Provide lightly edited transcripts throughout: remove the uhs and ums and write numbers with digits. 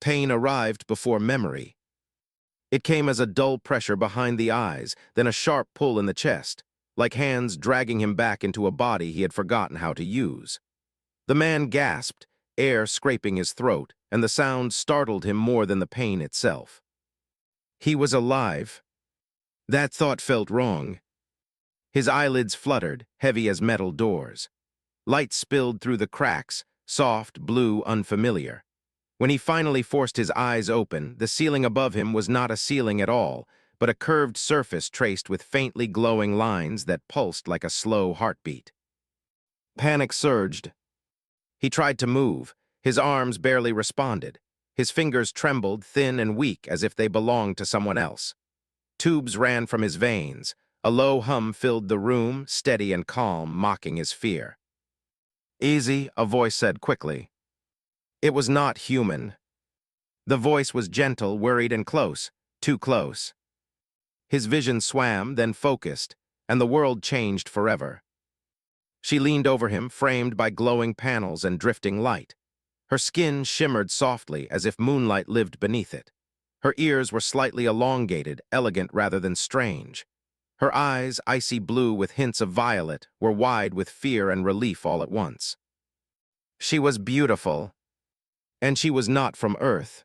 Pain arrived before memory. It came as a dull pressure behind the eyes, then a sharp pull in the chest, like hands dragging him back into a body he had forgotten how to use. The man gasped, air scraping his throat, and the sound startled him more than the pain itself. He was alive. That thought felt wrong. His eyelids fluttered, heavy as metal doors. Light spilled through the cracks, soft, blue, unfamiliar. When he finally forced his eyes open, the ceiling above him was not a ceiling at all, but a curved surface traced with faintly glowing lines that pulsed like a slow heartbeat. Panic surged. He tried to move. His arms barely responded. His fingers trembled, thin and weak, as if they belonged to someone else. Tubes ran from his veins. A low hum filled the room, steady and calm, mocking his fear. "Easy," a voice said quickly. It was not human. The voice was gentle, worried, and close. Too close. His vision swam, then focused, and the world changed forever. She leaned over him, framed by glowing panels and drifting light. Her skin shimmered softly, as if moonlight lived beneath it. Her ears were slightly elongated, elegant rather than strange. Her eyes, icy blue with hints of violet, were wide with fear and relief all at once. She was beautiful. And she was not from Earth.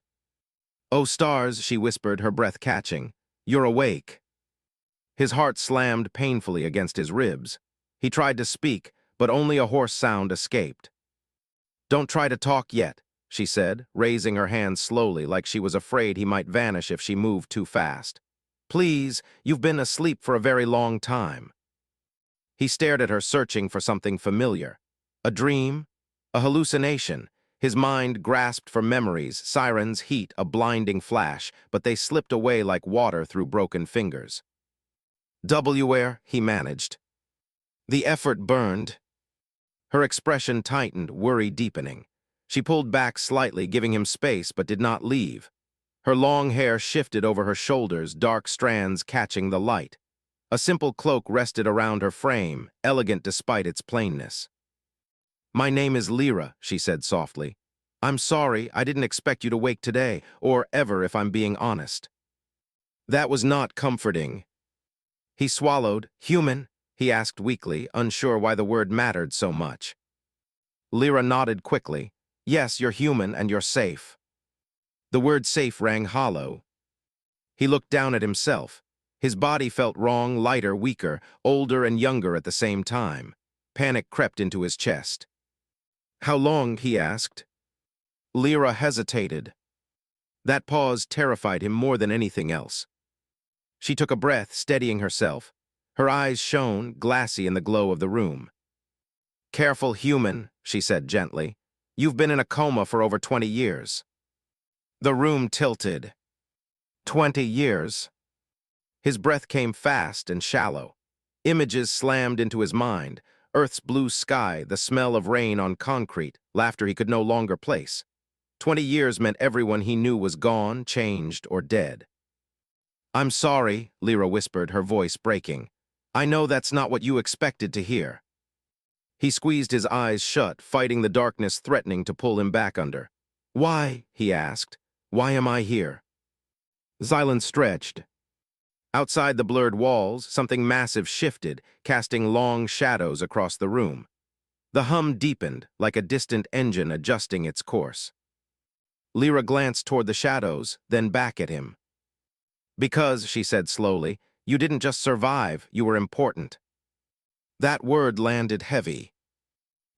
"Oh, stars," she whispered, her breath catching. "You're awake." His heart slammed painfully against his ribs. He tried to speak, but only a hoarse sound escaped. "Don't try to talk yet," she said, raising her hand slowly like she was afraid he might vanish if she moved too fast. "Please, you've been asleep for a very long time." He stared at her, searching for something familiar. A dream? A hallucination? His mind grasped for memories, sirens, heat, a blinding flash, but they slipped away like water through broken fingers. "Where?" he managed. The effort burned. Her expression tightened, worry deepening. She pulled back slightly, giving him space, but did not leave. Her long hair shifted over her shoulders, dark strands catching the light. A simple cloak rested around her frame, elegant despite its plainness. "My name is Lyra," she said softly. "I'm sorry, I didn't expect you to wake today, or ever if I'm being honest." That was not comforting. He swallowed. "Human?" he asked weakly, unsure why the word mattered so much. Lyra nodded quickly. "Yes, you're human and you're safe." The word safe rang hollow. He looked down at himself. His body felt wrong, lighter, weaker, older and younger at the same time. Panic crept into his chest. "How long?" he asked. Lyra hesitated. That pause terrified him more than anything else. She took a breath, steadying herself. Her eyes shone, glassy in the glow of the room. "Careful, human," she said gently. "You've been in a coma for over 20 years." The room tilted. 20 years. His breath came fast and shallow. Images slammed into his mind. Earth's blue sky, the smell of rain on concrete, laughter he could no longer place. 20 years meant everyone he knew was gone, changed, or dead. "I'm sorry," Lyra whispered, her voice breaking. "I know that's not what you expected to hear." He squeezed his eyes shut, fighting the darkness threatening to pull him back under. "Why?" he asked. "Why am I here?" Silence stretched. Outside the blurred walls, something massive shifted, casting long shadows across the room. The hum deepened, like a distant engine adjusting its course. Lyra glanced toward the shadows, then back at him. "Because," she said slowly, "you didn't just survive, you were important." That word landed heavy.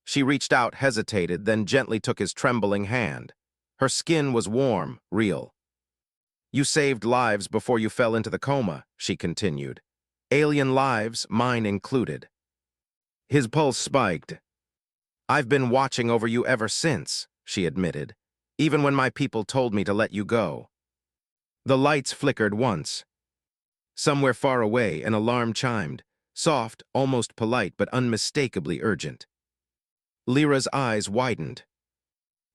She reached out, hesitated, then gently took his trembling hand. Her skin was warm, real. "You saved lives before you fell into the coma," she continued. "Alien lives, mine included." His pulse spiked. "I've been watching over you ever since," she admitted, "even when my people told me to let you go." The lights flickered once. Somewhere far away, an alarm chimed, soft, almost polite, but unmistakably urgent. Lyra's eyes widened.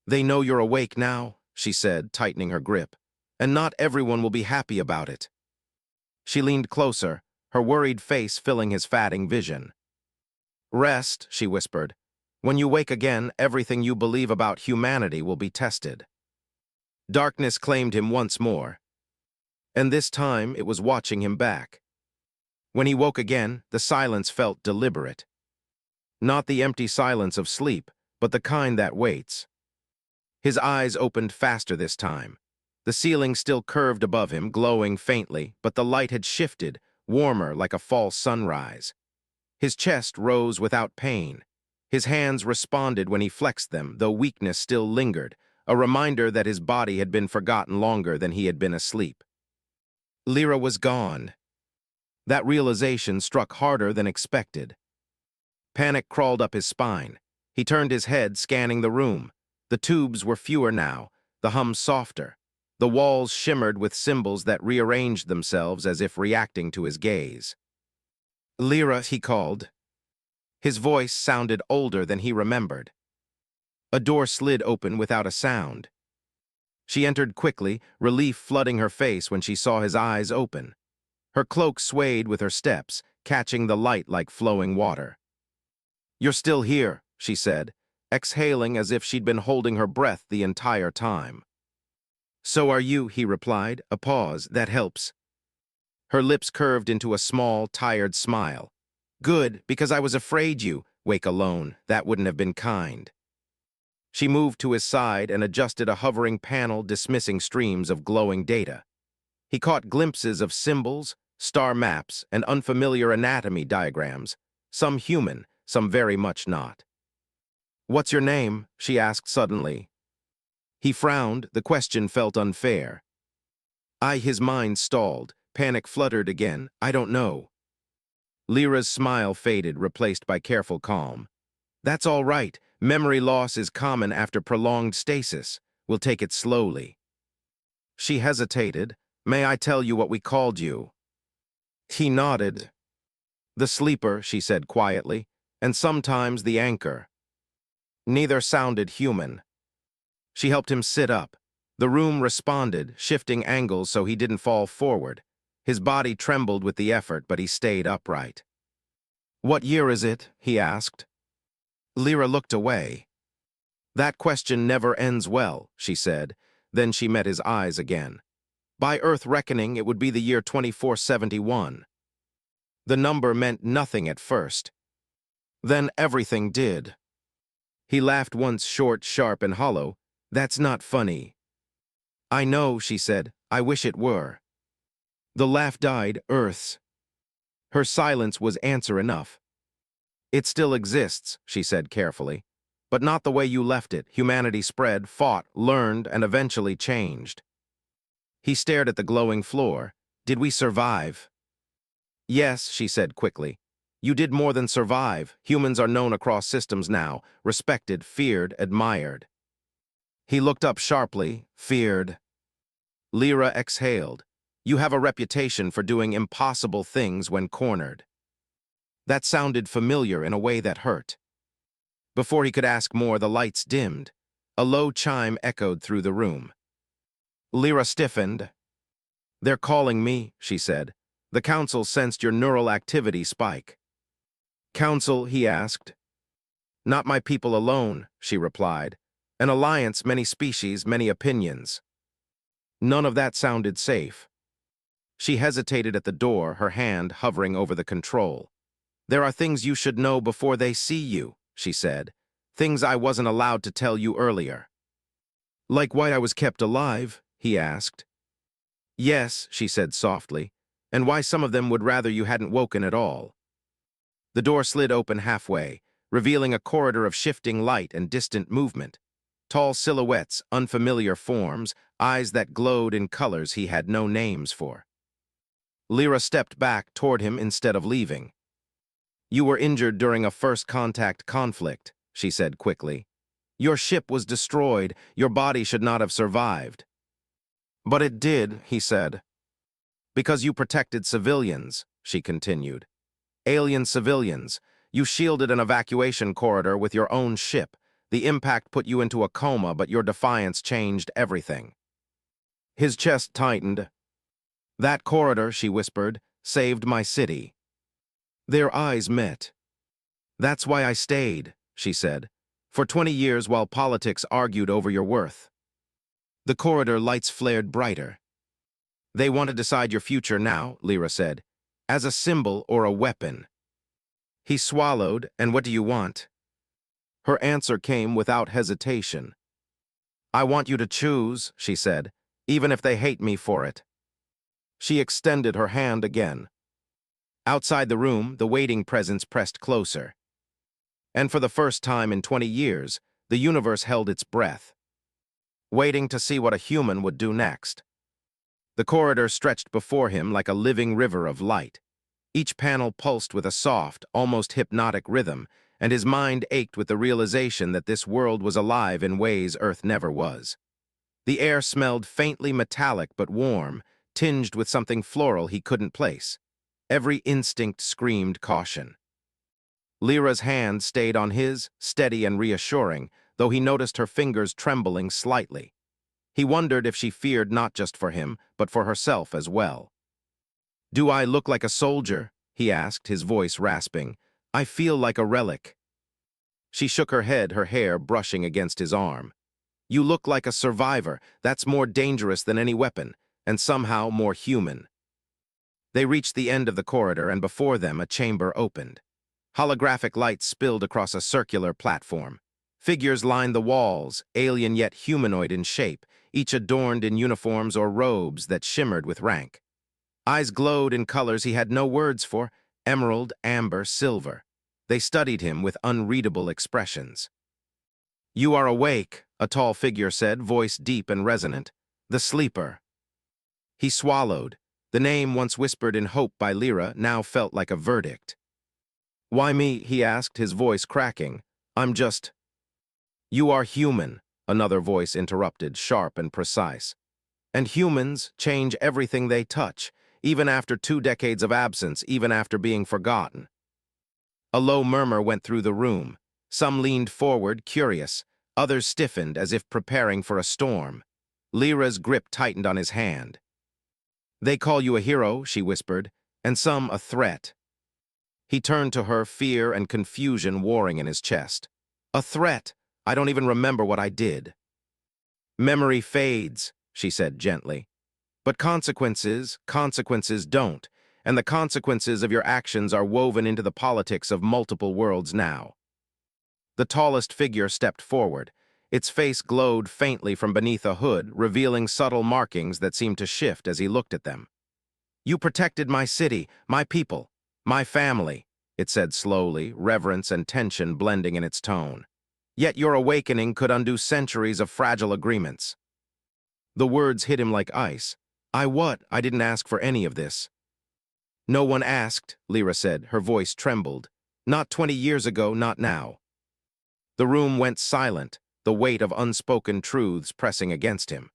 "They know you're awake now," she said, tightening her grip, "and not everyone will be happy about it." She leaned closer, her worried face filling his fading vision. "Rest," she whispered. "When you wake again, everything you believe about humanity will be tested." Darkness claimed him once more, and this time it was watching him back. When he woke again, the silence felt deliberate. Not the empty silence of sleep, but the kind that waits. His eyes opened faster this time. The ceiling still curved above him, glowing faintly, but the light had shifted, warmer like a fall sunrise. His chest rose without pain. His hands responded when he flexed them, though weakness still lingered, a reminder that his body had been forgotten longer than he had been asleep. Lyra was gone. That realization struck harder than expected. Panic crawled up his spine. He turned his head, scanning the room. The tubes were fewer now, the hum softer. The walls shimmered with symbols that rearranged themselves as if reacting to his gaze. Lyra, he called. His voice sounded older than he remembered. A door slid open without a sound. She entered quickly, relief flooding her face when she saw his eyes open. Her cloak swayed with her steps, catching the light like flowing water. "You're still here," she said, exhaling as if she'd been holding her breath the entire time. "So are you," he replied, a pause. "That helps." Her lips curved into a small, tired smile. "Good, because I was afraid you wake alone. That wouldn't have been kind." She moved to his side and adjusted a hovering panel dismissing streams of glowing data. He caught glimpses of symbols, star maps, and unfamiliar anatomy diagrams, some human, some very much not. "What's your name?" she asked suddenly. He frowned. The question felt unfair. His mind stalled. Panic fluttered again. "I don't know." Lyra's smile faded, replaced by careful calm. "That's all right. Memory loss is common after prolonged stasis. We'll take it slowly." She hesitated. "May I tell you what we called you?" He nodded. "The sleeper," she said quietly, "and sometimes the anchor." Neither sounded human. She helped him sit up. The room responded, shifting angles so he didn't fall forward. His body trembled with the effort, but he stayed upright. "What year is it?" he asked. Lyra looked away. "That question never ends well," she said. Then she met his eyes again. "By Earth reckoning, it would be the year 2471. The number meant nothing at first. Then everything did." He laughed once, short, sharp, and hollow. "That's not funny." "I know," she said. "I wish it were." The laugh died. "Earth's." Her silence was answer enough. "It still exists," she said carefully. "But not the way you left it. Humanity spread, fought, learned, and eventually changed." He stared at the glowing floor. "Did we survive?" "Yes," she said quickly. "You did more than survive. Humans are known across systems now, respected, feared, admired." He looked up sharply. "Feared." Lyra exhaled. "You have a reputation for doing impossible things when cornered." That sounded familiar in a way that hurt. Before he could ask more, the lights dimmed. A low chime echoed through the room. Lyra stiffened. "They're calling me," she said. "The council sensed your neural activity spike." "Council?" he asked. "Not my people alone," she replied. "An alliance, many species, many opinions." None of that sounded safe. She hesitated at the door, her hand hovering over the control. "There are things you should know before they see you," she said. "Things I wasn't allowed to tell you earlier." "Like why I was kept alive?" he asked. "Yes," she said softly, "and why some of them would rather you hadn't woken at all." The door slid open halfway, revealing a corridor of shifting light and distant movement. Tall silhouettes, unfamiliar forms, eyes that glowed in colors he had no names for. Lyra stepped back toward him instead of leaving. "You were injured during a first contact conflict," she said quickly. "Your ship was destroyed. Your body should not have survived." "But it did," he said. "Because you protected civilians," she continued. "Alien civilians. You shielded an evacuation corridor with your own ship. The impact put you into a coma, but your defiance changed everything." His chest tightened. "That corridor," she whispered, "saved my city." Their eyes met. "That's why I stayed," she said. "For 20 years while politics argued over your worth." The corridor lights flared brighter. They want to decide your future now, Lyra said, as a symbol or a weapon. He swallowed, and what do you want? Her answer came without hesitation. I want you to choose, she said, even if they hate me for it. She extended her hand again. Outside the room, the waiting presence pressed closer. And for the first time in 20 years, the universe held its breath, waiting to see what a human would do next. The corridor stretched before him like a living river of light. Each panel pulsed with a soft, almost hypnotic rhythm, and his mind ached with the realization that this world was alive in ways Earth never was. The air smelled faintly metallic but warm, tinged with something floral he couldn't place. Every instinct screamed caution. Lyra's hand stayed on his, steady and reassuring, though he noticed her fingers trembling slightly. He wondered if she feared not just for him, but for herself as well. Do I look like a soldier? He asked, his voice rasping. I feel like a relic. She shook her head, her hair brushing against his arm. You look like a survivor. That's more dangerous than any weapon, and somehow more human. They reached the end of the corridor, and before them a chamber opened. Holographic lights spilled across a circular platform. Figures lined the walls, alien yet humanoid in shape, each adorned in uniforms or robes that shimmered with rank. Eyes glowed in colors he had no words for, emerald, amber, silver. They studied him with unreadable expressions. You are awake, a tall figure said, voice deep and resonant. The sleeper. He swallowed. The name once whispered in hope by Lyra now felt like a verdict. Why me? He asked, his voice cracking. I'm just... You are human, another voice interrupted, sharp and precise. And humans change everything they touch, even after 2 decades of absence, even after being forgotten. A low murmur went through the room. Some leaned forward, curious. Others stiffened, as if preparing for a storm. Lyra's grip tightened on his hand. They call you a hero, she whispered, and some a threat. He turned to her, fear and confusion warring in his chest. A threat? I don't even remember what I did. Memory fades, she said gently. But consequences don't, and the consequences of your actions are woven into the politics of multiple worlds now. The tallest figure stepped forward. Its face glowed faintly from beneath a hood, revealing subtle markings that seemed to shift as he looked at them. You protected my city, my people, my family, it said slowly, reverence and tension blending in its tone. Yet your awakening could undo centuries of fragile agreements. The words hit him like ice. I didn't ask for any of this. No one asked, Lyra said, her voice trembled. Not 20 years ago, not now. The room went silent, the weight of unspoken truths pressing against him.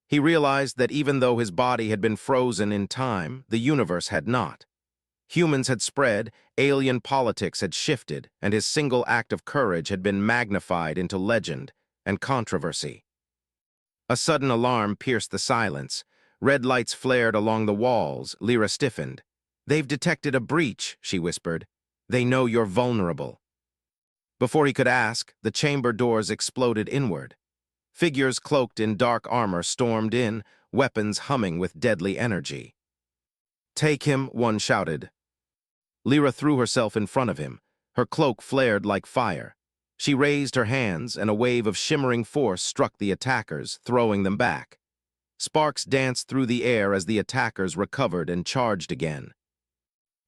He realized that even though his body had been frozen in time, the universe had not. Humans had spread, alien politics had shifted, and his single act of courage had been magnified into legend and controversy. A sudden alarm pierced the silence. Red lights flared along the walls. Lyra stiffened. They've detected a breach, she whispered. They know you're vulnerable. Before he could ask, the chamber doors exploded inward. Figures cloaked in dark armor stormed in, weapons humming with deadly energy. Take him, one shouted. Lyra threw herself in front of him. Her cloak flared like fire. She raised her hands, and a wave of shimmering force struck the attackers, throwing them back. Sparks danced through the air as the attackers recovered and charged again.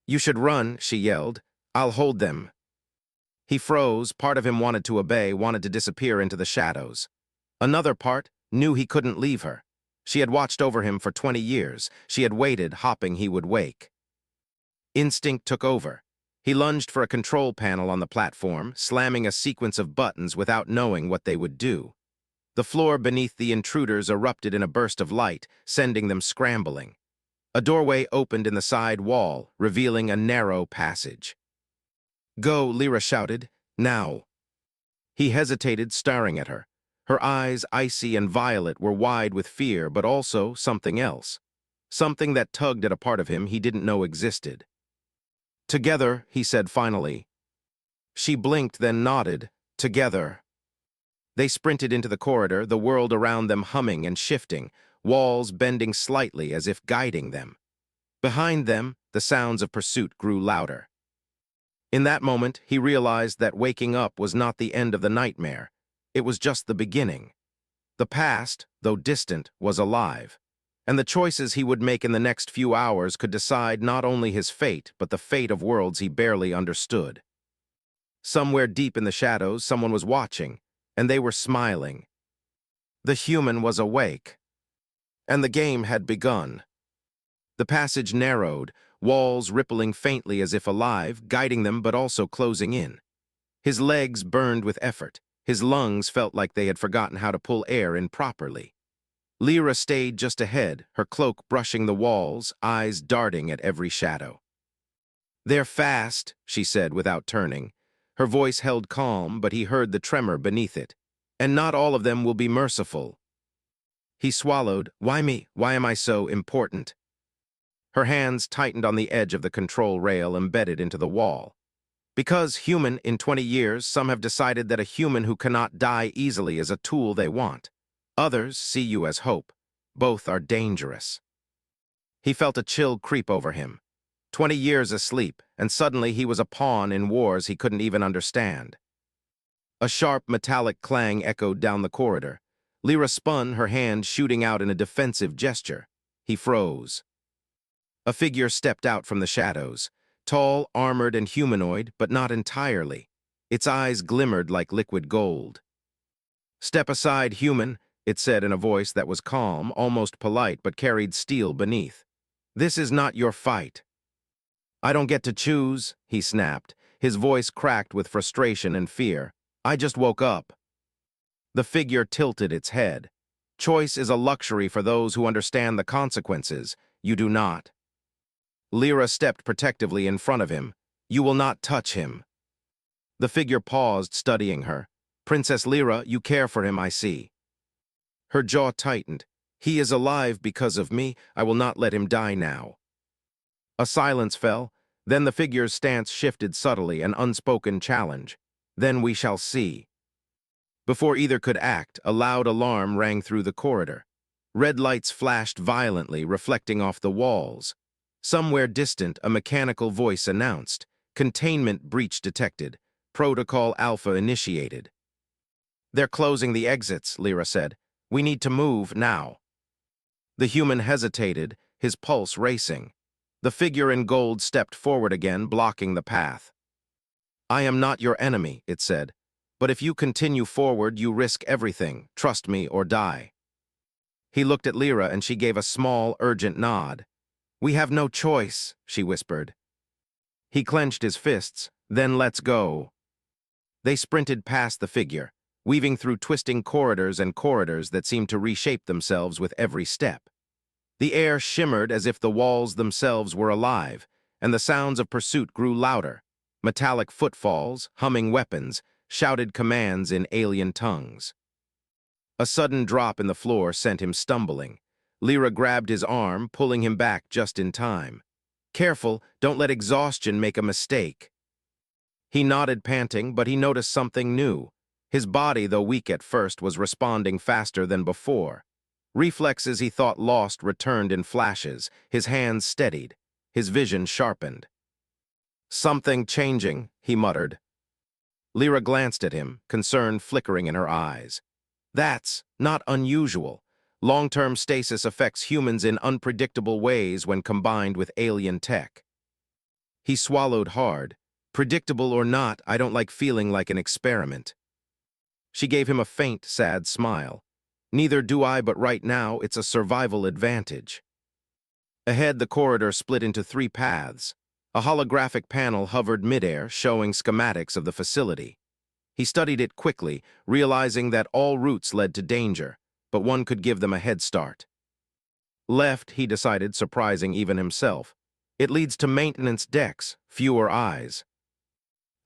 You should run, she yelled. I'll hold them. He froze. Part of him wanted to obey, wanted to disappear into the shadows. Another part knew he couldn't leave her. She had watched over him for 20 years. She had waited, hoping he would wake. Instinct took over. He lunged for a control panel on the platform, slamming a sequence of buttons without knowing what they would do. The floor beneath the intruders erupted in a burst of light, sending them scrambling. A doorway opened in the side wall, revealing a narrow passage. Go, Lyra shouted. Now. He hesitated, staring at her. Her eyes, icy and violet, were wide with fear, but also something else. Something that tugged at a part of him he didn't know existed. Together, he said finally. She blinked, then nodded. Together. They sprinted into the corridor, the world around them humming and shifting, walls bending slightly as if guiding them. Behind them, the sounds of pursuit grew louder. In that moment, he realized that waking up was not the end of the nightmare. It was just the beginning. The past, though distant, was alive, and the choices he would make in the next few hours could decide not only his fate, but the fate of worlds he barely understood. Somewhere deep in the shadows, someone was watching, and they were smiling. The human was awake, and the game had begun. The passage narrowed, walls rippling faintly as if alive, guiding them but also closing in. His legs burned with effort. His lungs felt like they had forgotten how to pull air in properly. Lyra stayed just ahead, her cloak brushing the walls, eyes darting at every shadow. "They're fast," she said without turning. Her voice held calm, but he heard the tremor beneath it. "And not all of them will be merciful." He swallowed. "Why me? Why am I so important?" Her hands tightened on the edge of the control rail embedded into the wall. "Because human, in 20 years, some have decided that a human who cannot die easily is a tool they want. Others see you as hope. Both are dangerous." He felt a chill creep over him. 20 years asleep, and suddenly he was a pawn in wars he couldn't even understand. A sharp metallic clang echoed down the corridor. Lyra spun, her hand shooting out in a defensive gesture. He froze. A figure stepped out from the shadows. Tall, armored, and humanoid, but not entirely. Its eyes glimmered like liquid gold. "Step aside, human," it said in a voice that was calm, almost polite, but carried steel beneath. "This is not your fight." "I don't get to choose," he snapped, his voice cracked with frustration and fear. "I just woke up." The figure tilted its head. "Choice is a luxury for those who understand the consequences. You do not." Lyra stepped protectively in front of him. "You will not touch him." The figure paused, studying her. "Princess Lyra, you care for him, I see." Her jaw tightened. "He is alive because of me. I will not let him die now." A silence fell. Then the figure's stance shifted subtly, an unspoken challenge. "Then we shall see." Before either could act, a loud alarm rang through the corridor. Red lights flashed violently, reflecting off the walls. Somewhere distant, a mechanical voice announced, "Containment breach detected. Protocol Alpha initiated." "They're closing the exits," Lyra said. "We need to move now." The human hesitated, his pulse racing. The figure in gold stepped forward again, blocking the path. "I am not your enemy," it said. "But if you continue forward, you risk everything. Trust me or die." He looked at Lyra and she gave a small, urgent nod. "We have no choice," she whispered. He clenched his fists. "Then let's go." They sprinted past the figure, weaving through twisting corridors and corridors that seemed to reshape themselves with every step. The air shimmered as if the walls themselves were alive, and the sounds of pursuit grew louder. Metallic footfalls, humming weapons, shouted commands in alien tongues. A sudden drop in the floor sent him stumbling. Lyra grabbed his arm, pulling him back just in time. "Careful, don't let exhaustion make a mistake." He nodded, panting, but he noticed something new. His body, though weak at first, was responding faster than before. Reflexes he thought lost returned in flashes. His hands steadied. His vision sharpened. "Something changing," he muttered. Lyra glanced at him, concern flickering in her eyes. "That's not unusual. Long-term stasis affects humans in unpredictable ways when combined with alien tech." He swallowed hard. "Predictable or not, I don't like feeling like an experiment." She gave him a faint, sad smile. "Neither do I, but right now it's a survival advantage." Ahead, the corridor split into 3 paths. A holographic panel hovered midair, showing schematics of the facility. He studied it quickly, realizing that all routes led to danger, but one could give them a head start. Left, he decided, surprising even himself. It leads to maintenance decks, fewer eyes.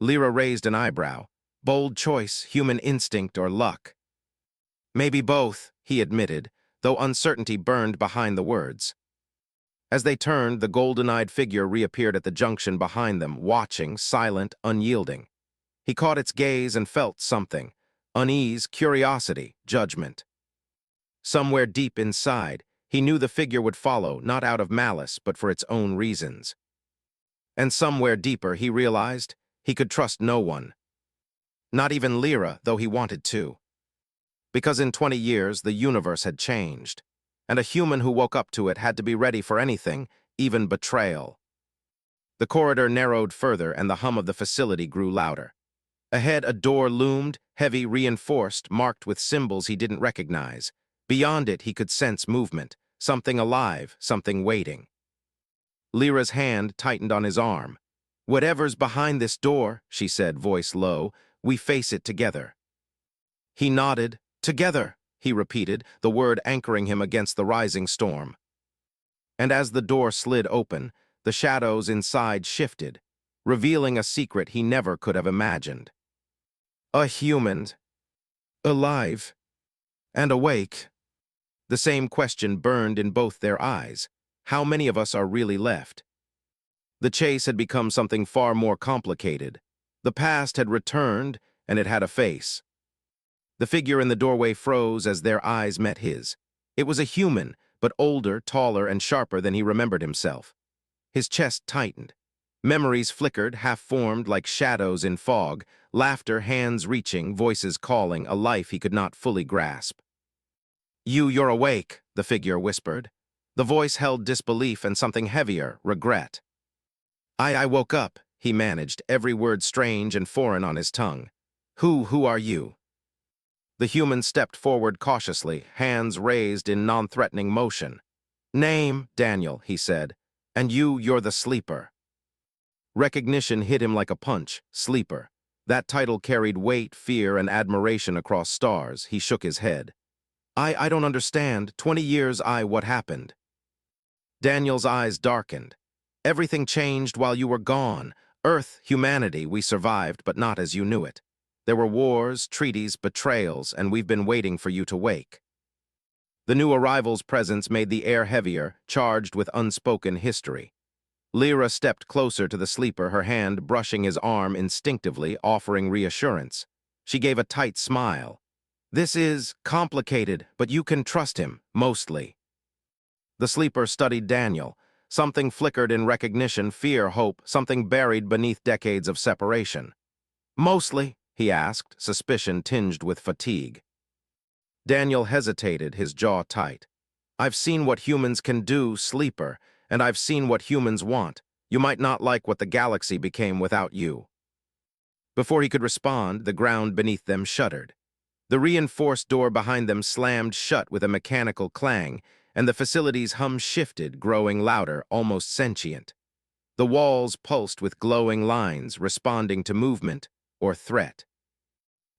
Lyra raised an eyebrow. "Bold choice, human instinct or luck?" "Maybe both," he admitted, though uncertainty burned behind the words. As they turned, the golden-eyed figure reappeared at the junction behind them, watching, silent, unyielding. He caught its gaze and felt something, Unease, curiosity, judgment. Somewhere deep inside, he knew the figure would follow, not out of malice, but for its own reasons. And somewhere deeper, he realized he could trust no one. Not even Lyra, though he wanted to. Because in 20 years, the universe had changed, and a human who woke up to it had to be ready for anything, even betrayal. The corridor narrowed further, and the hum of the facility grew louder. Ahead, a door loomed, heavy, reinforced, marked with symbols he didn't recognize. Beyond it, he could sense movement, something alive, something waiting. Lyra's hand tightened on his arm. "Whatever's behind this door," she said, voice low, "we face it together." He nodded. "Together," he repeated, the word anchoring him against the rising storm. And as the door slid open, the shadows inside shifted, revealing a secret he never could have imagined. A human, alive, and awake. The same question burned in both their eyes. How many of us are really left? The chase had become something far more complicated. The past had returned, and it had a face. The figure in the doorway froze as their eyes met his. It was a human, but older, taller, and sharper than he remembered himself. His chest tightened. Memories flickered, half-formed like shadows in fog, laughter, hands reaching, voices calling, a life he could not fully grasp. You're awake," the figure whispered. The voice held disbelief and something heavier, regret. I woke up," he managed, every word strange and foreign on his tongue. Who are you?" The human stepped forward cautiously, hands raised in non-threatening motion. "Name, Daniel," he said, "and you're the sleeper." Recognition hit him like a punch, sleeper. That title carried weight, fear, and admiration across stars. He shook his head. I don't understand. 20 years, what happened?" Daniel's eyes darkened. "Everything changed while you were gone. Earth, humanity, we survived, but not as you knew it. There were wars, treaties, betrayals, and we've been waiting for you to wake." The new arrival's presence made the air heavier, charged with unspoken history. Lyra stepped closer to the sleeper, her hand brushing his arm instinctively, offering reassurance. She gave a tight smile. "This is complicated, but you can trust him, mostly." The sleeper studied Daniel. Something flickered in recognition, fear, hope, something buried beneath decades of separation. "Mostly?" he asked, suspicion tinged with fatigue. Daniel hesitated, his jaw tight. "I've seen what humans can do, sleeper, and I've seen what humans want. You might not like what the galaxy became without you." Before he could respond, the ground beneath them shuddered. The reinforced door behind them slammed shut with a mechanical clang, and the facility's hum shifted, growing louder, almost sentient. The walls pulsed with glowing lines, responding to movement or threat.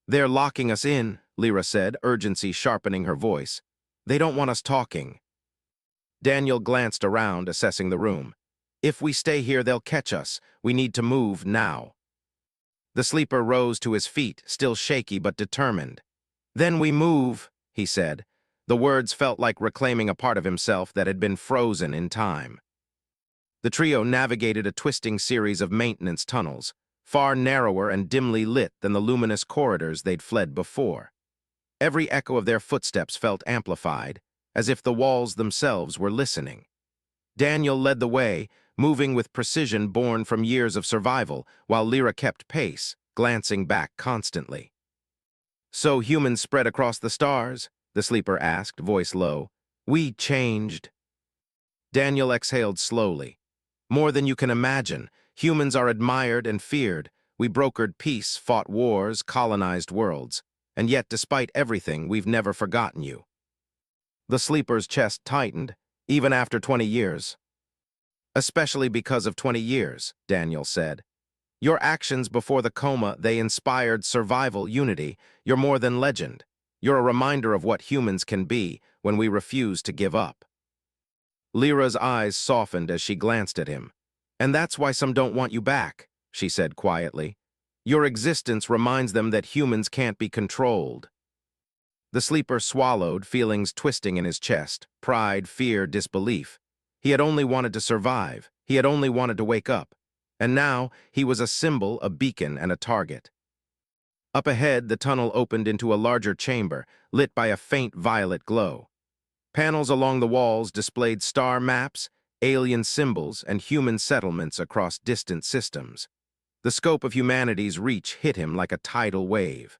"They're locking us in," Lyra said, urgency sharpening her voice. "They don't want us talking." Daniel glanced around, assessing the room. "If we stay here, they'll catch us. We need to move now." The sleeper rose to his feet, still shaky but determined. "Then we move," he said. The words felt like reclaiming a part of himself that had been frozen in time. The trio navigated a twisting series of maintenance tunnels, far narrower and dimly lit than the luminous corridors they'd fled before. Every echo of their footsteps felt amplified, as if the walls themselves were listening. Daniel led the way, moving with precision born from years of survival, while Lyra kept pace, glancing back constantly. "So humans spread across the stars?" the sleeper asked, voice low. "We changed." Daniel exhaled slowly. "More than you can imagine. Humans are admired and feared. We brokered peace, fought wars, colonized worlds. And yet, despite everything, we've never forgotten you." The sleeper's chest tightened, even after 20 years. "Especially because of 20 years," Daniel said. "Your actions before the coma, they inspired survival, unity. You're more than legend. You're a reminder of what humans can be when we refuse to give up." Lyra's eyes softened as she glanced at him. "And that's why some don't want you back," she said quietly. "Your existence reminds them that humans can't be controlled." The sleeper swallowed, feelings twisting in his chest, pride, fear, disbelief. He had only wanted to survive. He had only wanted to wake up. And now he was a symbol, a beacon, and a target. Up ahead, the tunnel opened into a larger chamber, lit by a faint violet glow. Panels along the walls displayed star maps, alien symbols, and human settlements across distant systems. The scope of humanity's reach hit him like a tidal wave.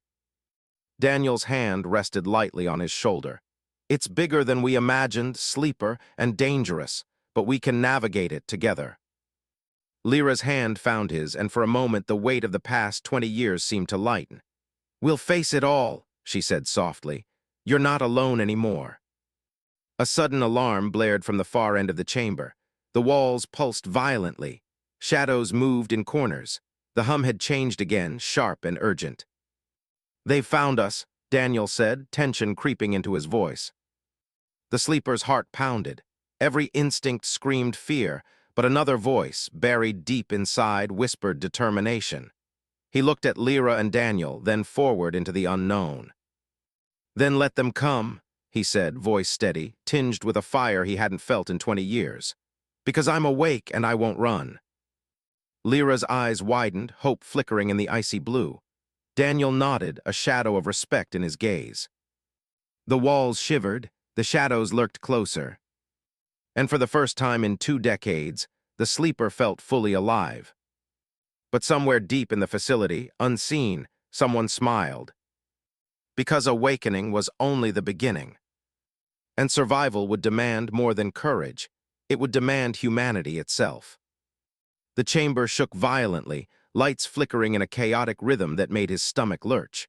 Daniel's hand rested lightly on his shoulder. It's bigger than we imagined, sleeper, and dangerous, but we can navigate it together. Lyra's hand found his, and for a moment the weight of the past 20 years seemed to lighten. "We'll face it all," she said softly. "You're not alone anymore." A sudden alarm blared from the far end of the chamber. The walls pulsed violently. Shadows moved in corners. The hum had changed again, sharp and urgent. "They've found us," Daniel said, tension creeping into his voice. The sleeper's heart pounded. Every instinct screamed fear, but another voice, buried deep inside, whispered determination. He looked at Lyra and Daniel, then forward into the unknown. "Then let them come," he said, voice steady, tinged with a fire he hadn't felt in 20 years. "Because I'm awake and I won't run." Lyra's eyes widened, hope flickering in the icy blue. Daniel nodded, a shadow of respect in his gaze. The walls shivered, the shadows lurked closer. And for the first time in 2 decades, the sleeper felt fully alive. But somewhere deep in the facility, unseen, someone smiled. Because awakening was only the beginning. And survival would demand more than courage. It would demand humanity itself. The chamber shook violently, lights flickering in a chaotic rhythm that made his stomach lurch.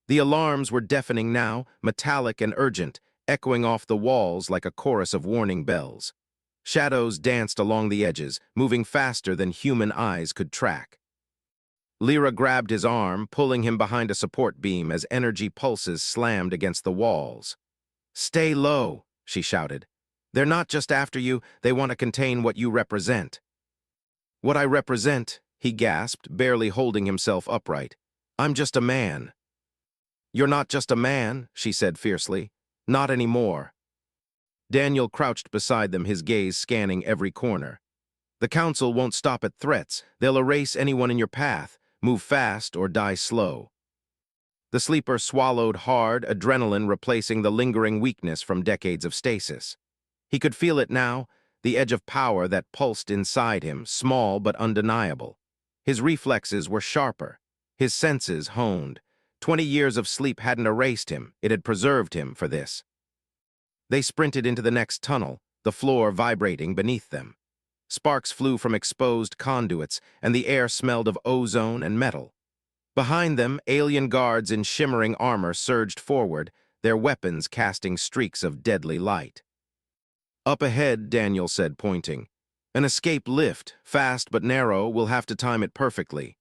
The alarms were deafening now, metallic and urgent, echoing off the walls like a chorus of warning bells. Shadows danced along the edges, moving faster than human eyes could track. Lyra grabbed his arm, pulling him behind a support beam as energy pulses slammed against the walls. "Stay low," she shouted. "They're not just after you, they want to contain what you represent." "What I represent," he gasped, barely holding himself upright. "I'm just a man." "You're not just a man," she said fiercely. "Not anymore." Daniel crouched beside them, his gaze scanning every corner. "The Council won't stop at threats. They'll erase anyone in your path. Move fast or die slow." The sleeper swallowed hard, adrenaline replacing the lingering weakness from decades of stasis. He could feel it now, the edge of power that pulsed inside him, small but undeniable. His reflexes were sharper, his senses honed. 20 years of sleep hadn't erased him, it had preserved him for this. They sprinted into the next tunnel, the floor vibrating beneath them. Sparks flew from exposed conduits, and the air smelled of ozone and metal. Behind them, alien guards in shimmering armor surged forward, their weapons casting streaks of deadly light. "Up ahead," Daniel said, pointing. "An escape lift, fast but narrow, we'll have to time it perfectly."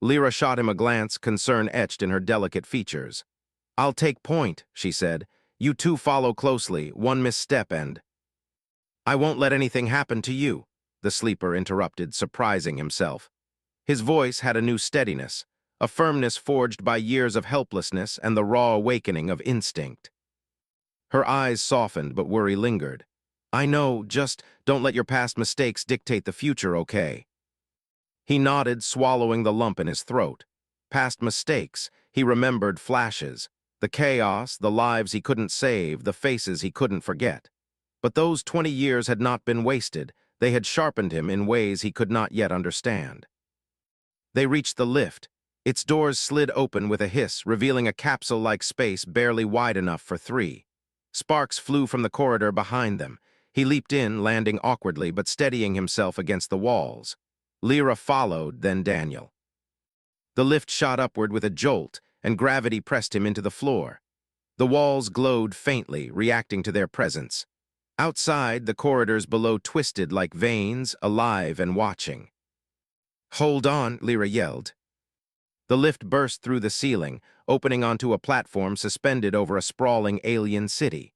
Lyra shot him a glance, concern etched in her delicate features. "I'll take point," she said. "You two follow closely, one misstep and—" "I won't let anything happen to you," the sleeper interrupted, surprising himself. His voice had a new steadiness, a firmness forged by years of helplessness and the raw awakening of instinct. Her eyes softened, but worry lingered. "I know, just don't let your past mistakes dictate the future, okay?" He nodded, swallowing the lump in his throat. Past mistakes, he remembered flashes. The chaos, the lives he couldn't save, the faces he couldn't forget. But those 20 years had not been wasted. They had sharpened him in ways he could not yet understand. They reached the lift. Its doors slid open with a hiss, revealing a capsule-like space barely wide enough for 3. Sparks flew from the corridor behind them. He leaped in, landing awkwardly but steadying himself against the walls. Lyra followed, then Daniel. The lift shot upward with a jolt, and gravity pressed him into the floor. The walls glowed faintly, reacting to their presence. Outside, the corridors below twisted like veins, alive and watching. "Hold on," Lyra yelled. The lift burst through the ceiling, opening onto a platform suspended over a sprawling alien city.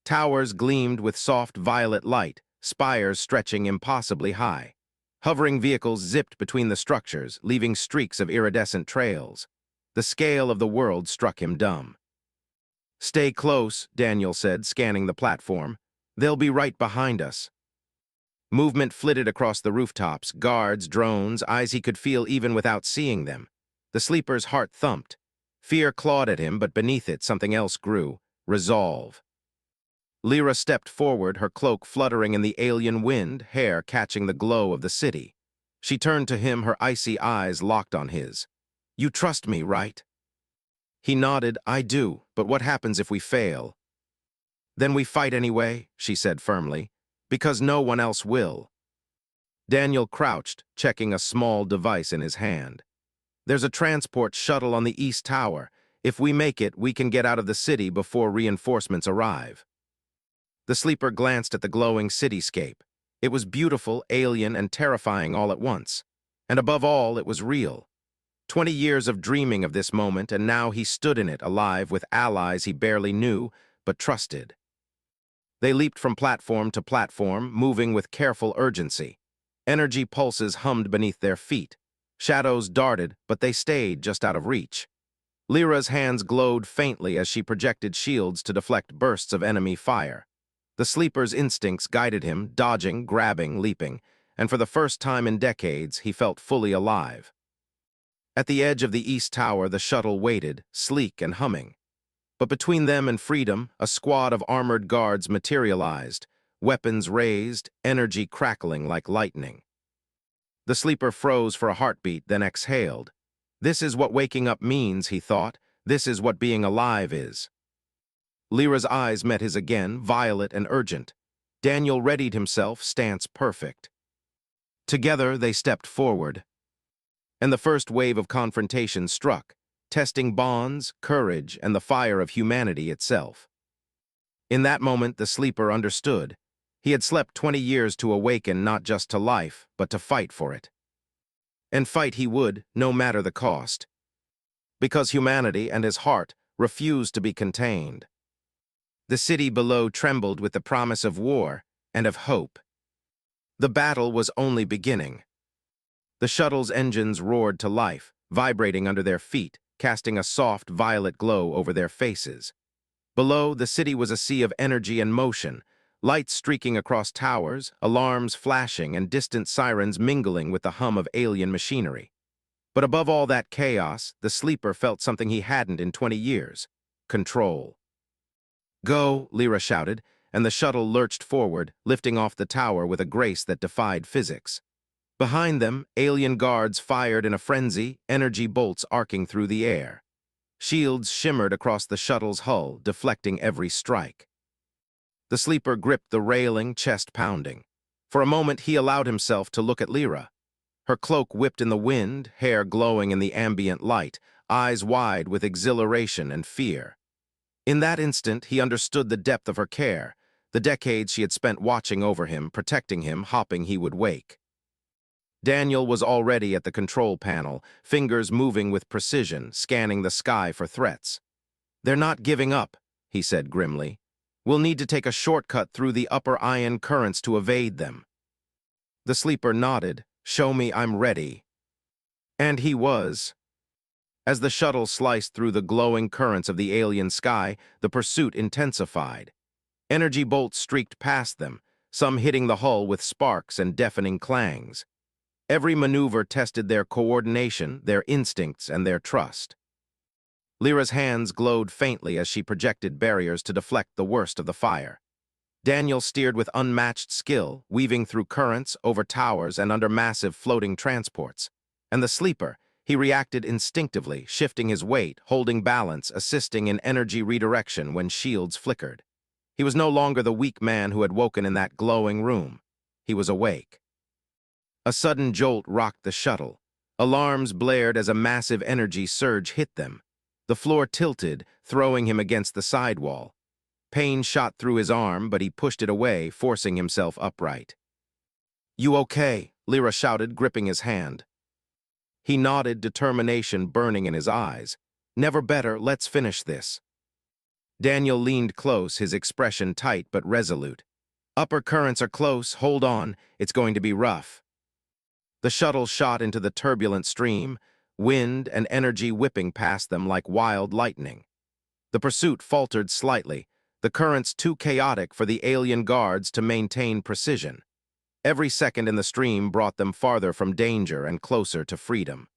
Towers gleamed with soft violet light, spires stretching impossibly high. Hovering vehicles zipped between the structures, leaving streaks of iridescent trails. The scale of the world struck him dumb. "Stay close," Daniel said, scanning the platform. "They'll be right behind us." Movement flitted across the rooftops, guards, drones, eyes he could feel even without seeing them. The sleeper's heart thumped. Fear clawed at him, but beneath it something else grew: resolve. Lyra stepped forward, her cloak fluttering in the alien wind, hair catching the glow of the city. She turned to him, her icy eyes locked on his. "You trust me, right?" He nodded. "I do, but what happens if we fail?" "Then we fight anyway," she said firmly, "because no one else will." Daniel crouched, checking a small device in his hand. "There's a transport shuttle on the East Tower. If we make it, we can get out of the city before reinforcements arrive." The sleeper glanced at the glowing cityscape. It was beautiful, alien, and terrifying all at once. And above all, it was real. 20 years of dreaming of this moment, and now he stood in it, alive, with allies he barely knew, but trusted. They leaped from platform to platform, moving with careful urgency. Energy pulses hummed beneath their feet. Shadows darted, but they stayed just out of reach. Lyra's hands glowed faintly as she projected shields to deflect bursts of enemy fire. The sleeper's instincts guided him, dodging, grabbing, leaping, and for the first time in decades, he felt fully alive. At the edge of the East Tower, the shuttle waited, sleek and humming. But between them and freedom, a squad of armored guards materialized, weapons raised, energy crackling like lightning. The sleeper froze for a heartbeat, then exhaled. This is what waking up means, he thought. This is what being alive is. Lyra's eyes met his again, violet and urgent. Daniel readied himself, stance perfect. Together, they stepped forward. And the first wave of confrontation struck, testing bonds, courage, and the fire of humanity itself. In that moment, the sleeper understood. He had slept 20 years to awaken not just to life, but to fight for it. And fight he would, no matter the cost. Because humanity and his heart refused to be contained. The city below trembled with the promise of war and of hope. The battle was only beginning. The shuttle's engines roared to life, vibrating under their feet, casting a soft violet glow over their faces. Below, the city was a sea of energy and motion, lights streaking across towers, alarms flashing, and distant sirens mingling with the hum of alien machinery. But above all that chaos, the sleeper felt something he hadn't in 20 years: control. "Go," Lyra shouted, and the shuttle lurched forward, lifting off the tower with a grace that defied physics. Behind them, alien guards fired in a frenzy, energy bolts arcing through the air. Shields shimmered across the shuttle's hull, deflecting every strike. The sleeper gripped the railing, chest pounding. For a moment, he allowed himself to look at Lyra. Her cloak whipped in the wind, hair glowing in the ambient light, eyes wide with exhilaration and fear. In that instant, he understood the depth of her care, the decades she had spent watching over him, protecting him, hoping he would wake. Daniel was already at the control panel, fingers moving with precision, scanning the sky for threats. "They're not giving up," he said grimly. "We'll need to take a shortcut through the upper ion currents to evade them." The sleeper nodded. "Show me I'm ready." And he was. As the shuttle sliced through the glowing currents of the alien sky, the pursuit intensified. Energy bolts streaked past them, some hitting the hull with sparks and deafening clangs. Every maneuver tested their coordination, their instincts, and their trust. Lyra's hands glowed faintly as she projected barriers to deflect the worst of the fire. Daniel steered with unmatched skill, weaving through currents, over towers, and under massive floating transports. And the sleeper, he reacted instinctively, shifting his weight, holding balance, assisting in energy redirection when shields flickered. He was no longer the weak man who had woken in that glowing room. He was awake. A sudden jolt rocked the shuttle. Alarms blared as a massive energy surge hit them. The floor tilted, throwing him against the sidewall. Pain shot through his arm, but he pushed it away, forcing himself upright. "You okay?" Lyra shouted, gripping his hand. He nodded, determination burning in his eyes. "Never better, let's finish this." Daniel leaned close, his expression tight but resolute. "Upper currents are close, hold on, it's going to be rough." The shuttle shot into the turbulent stream, wind and energy whipping past them like wild lightning. The pursuit faltered slightly, the currents too chaotic for the alien guards to maintain precision. Every second in the stream brought them farther from danger and closer to freedom.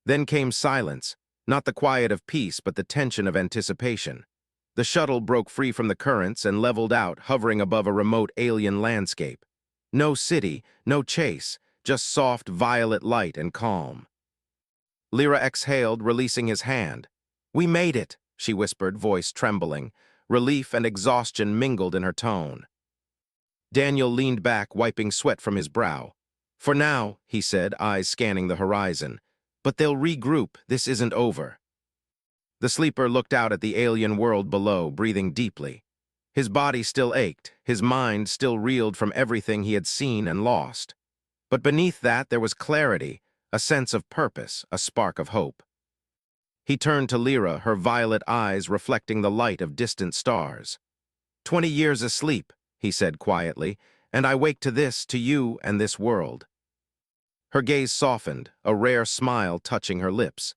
Then came silence, not the quiet of peace but the tension of anticipation. The shuttle broke free from the currents and leveled out, hovering above a remote alien landscape. No city, no chase, just soft violet light and calm. Lyra exhaled, releasing his hand. "We made it," she whispered, voice trembling. Relief and exhaustion mingled in her tone. Daniel leaned back, wiping sweat from his brow. "For now," he said, eyes scanning the horizon. "But they'll regroup. This isn't over." The sleeper looked out at the alien world below, breathing deeply. His body still ached, his mind still reeled from everything he had seen and lost. But beneath that there was clarity, a sense of purpose, a spark of hope. He turned to Lyra, her violet eyes reflecting the light of distant stars. 20 years asleep," he said quietly, "and I wake to this, to you and this world." Her gaze softened, a rare smile touching her lips.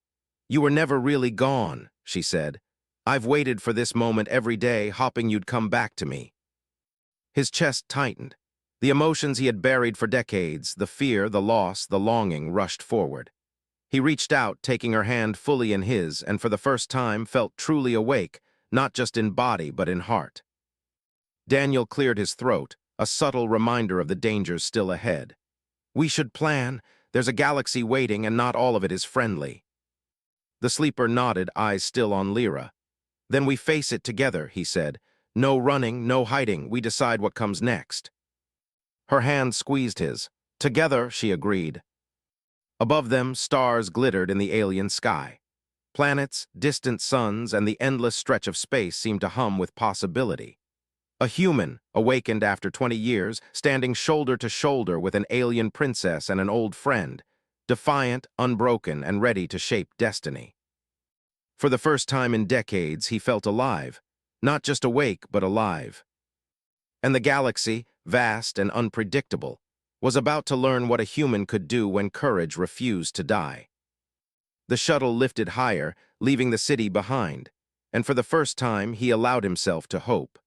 "You were never really gone," she said. "I've waited for this moment every day, hoping you'd come back to me." His chest tightened. The emotions he had buried for decades, the fear, the loss, the longing, rushed forward. He reached out, taking her hand fully in his, and for the first time felt truly awake, not just in body but in heart. Daniel cleared his throat, a subtle reminder of the dangers still ahead. "We should plan. There's a galaxy waiting, and not all of it is friendly." The sleeper nodded, eyes still on Lyra. "Then we face it together," he said. "No running, no hiding. We decide what comes next." Her hand squeezed his. "Together," she agreed. Above them, stars glittered in the alien sky. Planets, distant suns, and the endless stretch of space seemed to hum with possibility. A human, awakened after 20 years, standing shoulder to shoulder with an alien princess and an old friend, defiant, unbroken, and ready to shape destiny. For the first time in decades, he felt alive. Not just awake, but alive. And the galaxy, vast and unpredictable, was about to learn what a human could do when courage refused to die. The shuttle lifted higher, leaving the city behind, and for the first time he allowed himself to hope.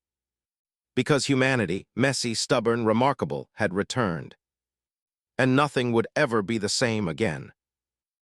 Because humanity, messy, stubborn, remarkable, had returned. And nothing would ever be the same again.